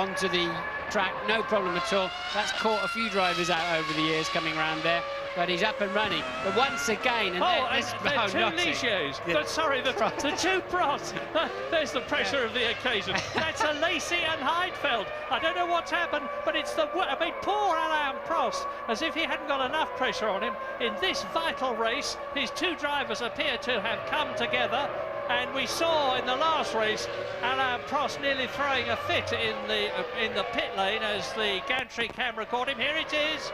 onto the track, no problem at all. That's caught a few drivers out over the years coming around there, but he's up and running. But once again, and two Ligios. Sorry, the two Pros. There's the pressure of the occasion. That's Alesi and Heidfield. I don't know what's happened, but it's poor Alain Prost, as if he hadn't got enough pressure on him. In this vital race, his two drivers appear to have come together. And we saw in the last race Alain Prost nearly throwing a fit in the pit lane as the gantry camera caught him. Here it is.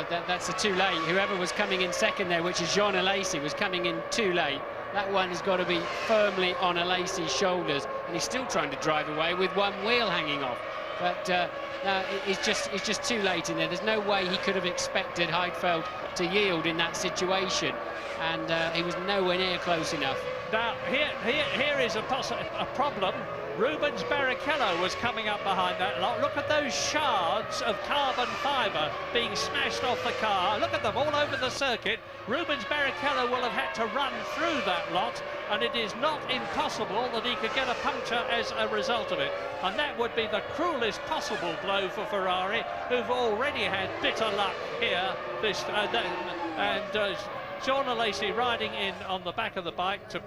That's too late. Whoever was coming in second there, which is Jean Alesi, was coming in too late. That one has got to be firmly on Alesi's shoulders, and he's still trying to drive away with one wheel hanging off. But no, it's just too late in there. There's no way he could have expected Heidfield to yield in that situation, and he was nowhere near close enough. Now, here is a problem. Rubens Barrichello was coming up behind that lot. Look at those shards of carbon fibre being smashed off the car. Look at them all over the circuit. Rubens Barrichello will have had to run through that lot, and it is not impossible that he could get a puncture as a result of it. And that would be the cruelest possible blow for Ferrari, who've already had bitter luck here. Jean Alesi riding in on the back of the bike to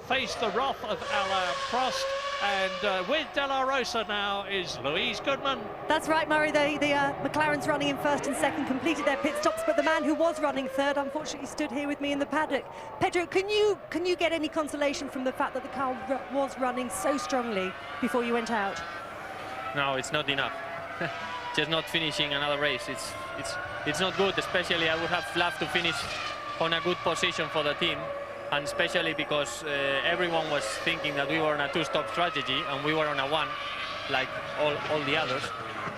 face the wrath of Alain Prost. And with De La Rosa now is Louise Goodman. That's right, Murray. The McLaren's running in first and second, completed their pit stops, but the man who was running third unfortunately stood here with me in the paddock. Pedro, can you get any consolation from the fact that the car was running so strongly before you went out? No, it's not enough. Just not finishing another race. It's not good. Especially, I would have loved to finish on a good position for the team, and especially because everyone was thinking that we were on a two-stop strategy and we were on a one, like all the others.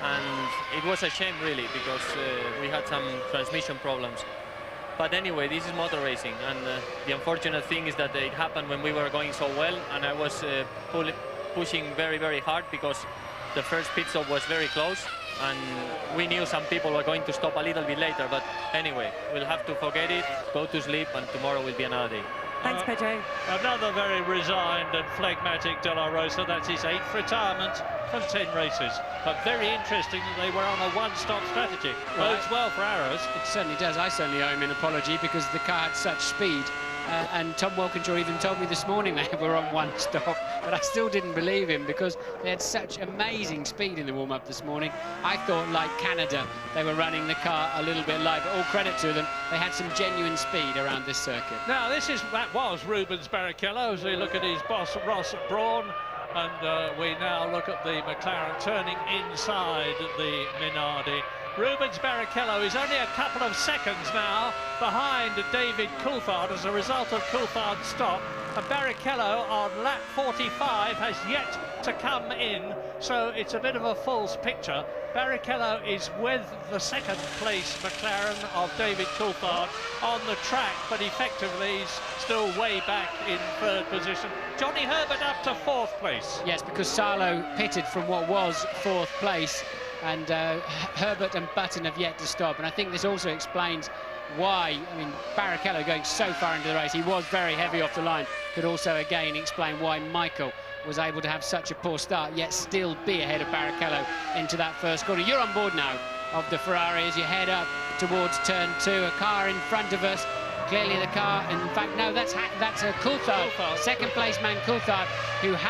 And it was a shame, really, because we had some transmission problems. But anyway, this is motor racing, and the unfortunate thing is that it happened when we were going so well, and I was pushing very, very hard because the first pit stop was very close, and we knew some people were going to stop a little bit later. But anyway, we'll have to forget it, go to sleep, and tomorrow will be another day. Thanks, Pedro. Another very resigned and phlegmatic De La Rosa. That's his 8th retirement from 10 races. But very interesting that they were on a one-stop strategy. Bodes well for Arrows. It certainly does. I certainly owe him an apology because the car had such speed. And Tom Walkinshaw even told me this morning they were on one stop, but I still didn't believe him because they had such amazing speed in the warm-up this morning. I thought, like Canada, they were running the car a little bit light, but all credit to them, they had some genuine speed around this circuit. Now, that was Rubens Barrichello as we look at his boss, Ross Brawn, and we now look at the McLaren turning inside the Minardi. Rubens Barrichello is only a couple of seconds now behind David Coulthard as a result of Coulthard's stop, and Barrichello on lap 45 has yet to come in, so it's a bit of a false picture. Barrichello is with the second place McLaren of David Coulthard on the track, but effectively he's still way back in third position. Johnny Herbert up to 4th place. Yes, because Salo pitted from what was 4th place, and Herbert and Button have yet to stop, and I think this also explains why, I mean, Barrichello going so far into the race, he was very heavy off the line, could also again explain why Michael was able to have such a poor start, yet still be ahead of Barrichello into that first corner. You're on board now of the Ferrari as you head up towards turn 2, a car in front of us, clearly the car, in fact, no, that's a Coulthard, second place man Coulthard, who